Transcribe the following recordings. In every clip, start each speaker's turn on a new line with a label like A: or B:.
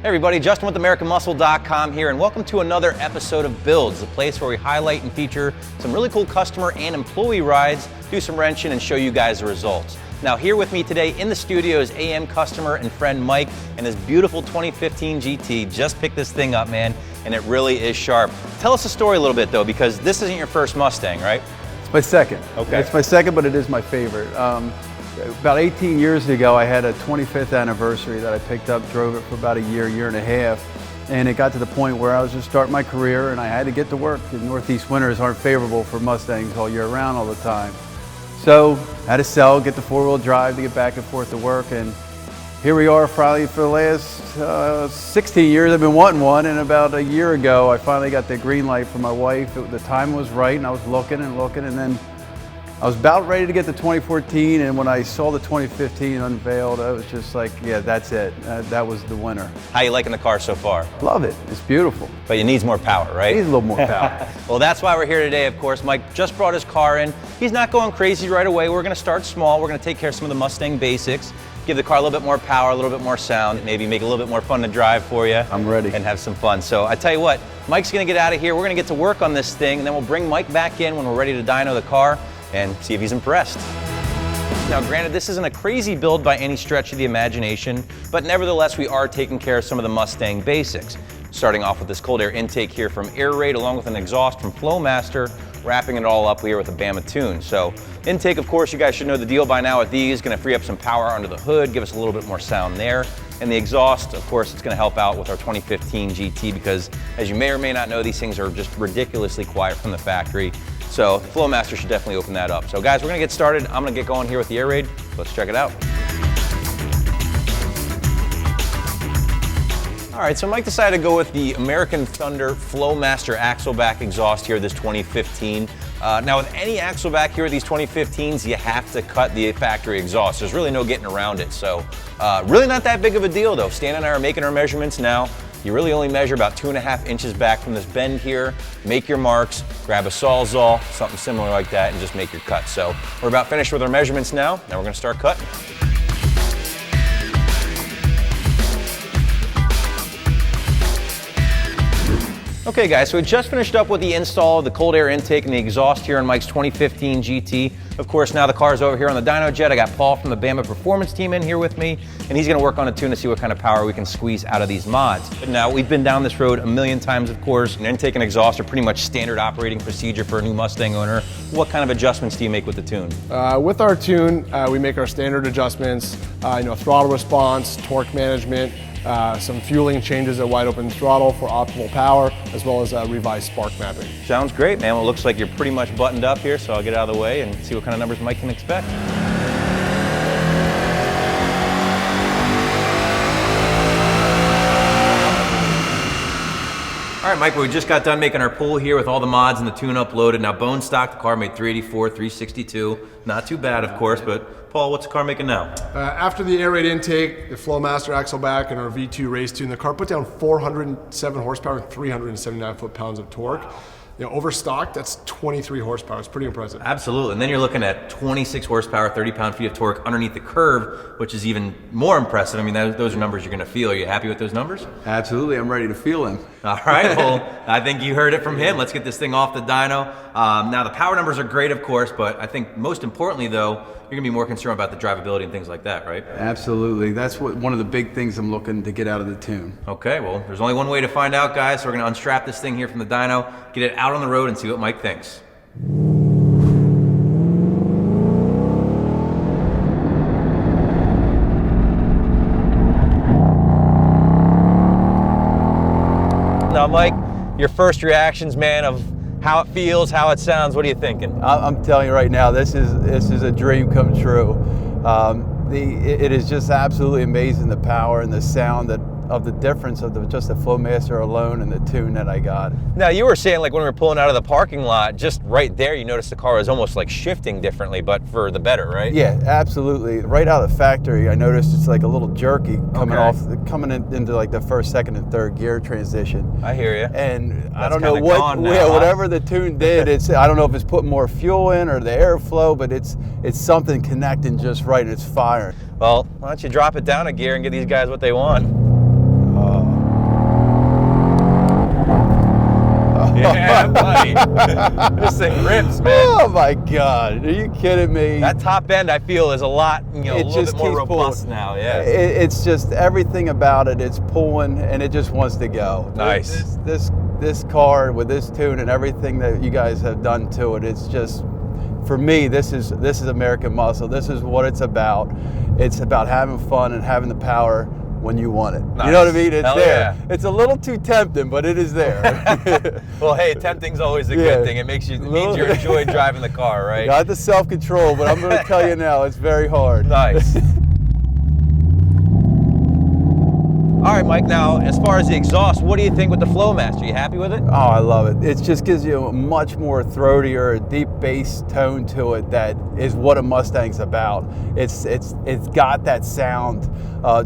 A: Hey everybody, Justin with AmericanMuscle.com here, and welcome to another episode of Builds, the place where we highlight and feature some really cool customer and employee rides, do some wrenching, and show you guys the results. Now here with me today in the studio is AM customer and friend Mike and his beautiful 2015 GT. Just picked this thing up, man, and it really is sharp. Tell us the story a little bit though, because this isn't your first Mustang, right?
B: It's my second.
A: Okay.
B: It's my second, but it is my favorite. About 18 years ago, I had a 25th anniversary that I picked up, drove it for about a year and a half, and it got to the point where I was just starting my career and I had to get to work. The Northeast winters aren't favorable for Mustangs all year round all the time. So I had to sell, get the four-wheel drive to get back and forth to work, and here we are finally for the last 16 years I've been wanting one, and about a year ago I finally got the green light from my wife. The time was right and I was looking, and then I was about ready to get the 2014, and when I saw the 2015 unveiled, I was just like, yeah, that's it. That was the winner.
A: How you liking the car so far?
B: Love it. It's beautiful.
A: But it needs more power, right?
B: It needs a little more power.
A: Well, that's why we're here today, of course. Mike just brought his car in. He's not going crazy right away. We're going to start small. We're going to take care of some of the Mustang basics, give the car a little bit more power, a little bit more sound, maybe make it a little bit more fun to drive for you.
B: I'm ready.
A: And have some fun. So I tell you what, Mike's going to get out of here. We're going to get to work on this thing, and then we'll bring Mike back in when we're ready to dyno the car and see if he's impressed. Now granted, this isn't a crazy build by any stretch of the imagination, but nevertheless we are taking care of some of the Mustang basics. Starting off with this cold air intake here from Airaid, along with an exhaust from Flowmaster, wrapping it all up here with a Bama tune. So intake, of course, you guys should know the deal by now with these. Going to free up some power under the hood, give us a little bit more sound there. And the exhaust, of course, it's going to help out with our 2015 GT because, as you may or may not know, these things are just ridiculously quiet from the factory. So the Flowmaster should definitely open that up. So guys, we're going to get started. I'm going to get going here with the Airaid. Let's check it out. All right, so Mike decided to go with the American Thunder Flowmaster Axle-back exhaust here, this 2015. Now with any Axle-back here, these 2015s, you have to cut the factory exhaust. There's really no getting around it. So really not that big of a deal though. Stan and I are making our measurements now. You really only measure about 2.5 inches back from this bend here, make your marks, grab a Sawzall, something similar like that, and just make your cut. So we're about finished with our measurements now. Now we're gonna start cutting. Okay guys, so we just finished up with the install of the cold air intake and the exhaust here on Mike's 2015 GT. Of course, now the car's over here on the dyno jet. I got Paul from the Bama Performance team in here with me, and he's gonna work on a tune to see what kind of power we can squeeze out of these mods. But now, we've been down this road a million times, of course, and intake and exhaust are pretty much standard operating procedure for a new Mustang owner. What kind of adjustments do you make with the tune?
C: With our tune, we make our standard adjustments, throttle response, torque management, some fueling changes at wide open throttle for optimal power, as well as revised spark mapping.
A: Sounds great, man. Well, it looks like you're pretty much buttoned up here, so I'll get out of the way and see what kind of numbers Mike can expect. All right, Mike, we just got done making our pull here with all the mods and the tune uploaded. Now, bone stock, the car made 384, 362. Not too bad, of course, but Paul, what's the car making now?
C: After the Airaid intake, the Flowmaster Axle-back, and our V2 race tune, the car put down 407 horsepower and 379 foot-pounds of torque. Overstocked, that's 23 horsepower. It's pretty impressive.
A: Absolutely, and then you're looking at 26 horsepower, 30 pound-feet of torque underneath the curve, which is even more impressive. I mean, those are numbers you're gonna feel. Are you happy with those numbers?
B: Absolutely, I'm ready to feel them.
A: All right, well, I think you heard it from him. Let's get this thing off the dyno. Now, the power numbers are great, of course, but I think most importantly, though, you're gonna be more concerned about the drivability and things like that, right?
B: Absolutely, that's one of the big things I'm looking to get out of the tune. Okay,
A: well, there's only one way to find out, guys, so we're gonna unstrap this thing here from the dyno, get it out on the road and see what Mike thinks. Now, Mike, your first reactions, man, of how it feels, how it sounds, what are you thinking?
B: I'm telling you right now, this is a dream come true. It is just absolutely amazing, the power and the sound of the difference of just the Flowmaster alone and the tune that I got.
A: Now, you were saying, like, when we were pulling out of the parking lot, just right there, you noticed the car was almost like shifting differently, but for the better, right?
B: Yeah, absolutely. Right out of the factory, I noticed it's like a little jerky coming into like the first, second, and third gear transition.
A: I hear you.
B: And I don't know whatever the tune did. I don't know if it's putting more fuel in or the airflow, but it's something connecting just right. It's firing.
A: Well, why don't you drop it down a gear and give these guys what they want? Yeah, buddy. This thing rips, man.
B: Oh my God, are you kidding me?
A: That top end, I feel, is a lot, a little bit more robust now. Yeah.
B: It's just everything about it. It's pulling, and it just wants to go.
A: Nice.
B: This car with this tune and everything that you guys have done to it, it's just, for me, this is American muscle. This is what it's about. It's about having fun and having the power when you want it.
A: Nice.
B: You know what I mean? It's
A: Hell
B: there.
A: Yeah.
B: It's a little too tempting, but it is there.
A: Well, hey, tempting's always a good thing. It means you enjoy driving the car, right?
B: Got the self-control, but I'm going to tell you now, it's very hard.
A: Nice. All right, Mike, now, as far as the exhaust, what do you think with the Flowmaster? You happy with it?
B: Oh, I love it. It just gives you a much more throatier, deep bass tone to it that is what a Mustang's about. It's got that sound,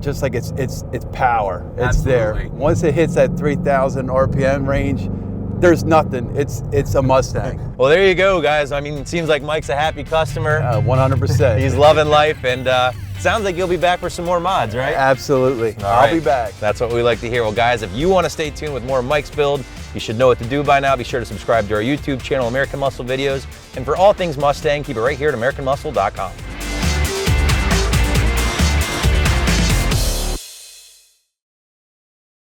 B: just like it's power. It's
A: Absolutely.
B: there. Once it hits that 3,000 RPM range, there's nothing. It's a Mustang.
A: Well, there you go, guys. I mean, it seems like Mike's a happy customer.
B: 100%.
A: He's loving life, and sounds like you'll be back for some more mods, right?
B: Absolutely.
A: All
B: I'll
A: right.
B: be back.
A: That's what we like to hear. Well, guys, if you want to stay tuned with more Mike's build, you should know what to do by now. Be sure to subscribe to our YouTube channel, American Muscle Videos. And for all things Mustang, keep it right here at AmericanMuscle.com.